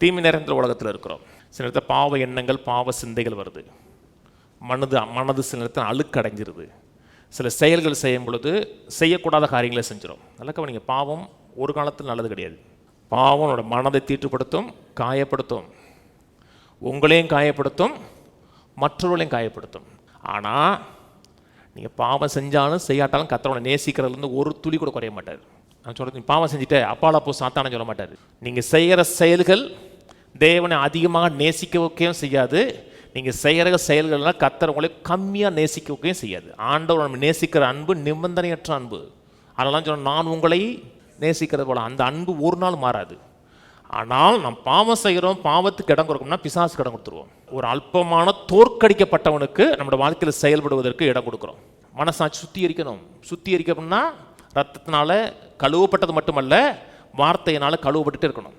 தீமை நிறைந்த உலகத்தில் இருக்கிறோம். சில நேரத்தில் பாவ எண்ணங்கள், பாவ சிந்தைகள் வருது. மனது சில நேரத்தில் அழுக்கடைஞ்சிருது. சில செயல்கள் செய்யும் பொழுது செய்யக்கூடாத காரியங்களை செஞ்சிடும். நல்லா கவனிங்க, பாவம் ஒரு காலத்தில் நல்லது கிடையாது. பாவம் உன்னோட மனதை தீட்டுப்படுத்தும், காயப்படுத்தும், உங்களையும் காயப்படுத்தும், மற்றவர்களையும் காயப்படுத்தும். ஆனால் நீங்கள் பாவம் செஞ்சாலும் செய்யாட்டாலும் கர்த்தரை நேசிக்கிறதுலேருந்து ஒரு துளி கூட குறைய மாட்டார். நான் சொல்கிறது, நீ பாவம் செஞ்சுட்டு அப்பாலா போ சாத்தானு சொல்ல மாட்டார். நீங்கள் செய்கிற செயல்கள் தேவனை அதிகமாக நேசிக்க வைக்கவும் செய்யாது. நீங்கள் செய்கிற செயல்கள்லாம் கர்த்தர் உங்களை கம்மியாக நேசிக்க வைக்கவும் செய்யாது. ஆண்டவர் நம்ம நேசிக்கிற அன்பு நிபந்தனையற்ற அன்பு. அதெல்லாம் சொன்ன, நான் உங்களை நேசிக்கிறது போல அந்த அன்பு ஒரு நாள் மாறாது. ஆனால் நாம் பாவம் செய்கிறோம், பாவத்துக்கு இடம் கொடுக்கணும்னா பிசாசுக்கு இடம் கொடுத்துருவோம். ஒரு அல்பமான தோற்கடிக்கப்பட்டவனுக்கு நம்மளோட வாழ்க்கையில் செயல்படுவதற்கு இடம் கொடுக்குறோம். மனசாட்சி சுத்திகரிக்கணும். சுத்திகரிக்கணும்னா ரத்தத்தினால கழுவப்பட்டது மட்டுமல்ல, வார்த்தையினால் கழுவப்பட்டுட்டு இருக்கணும்.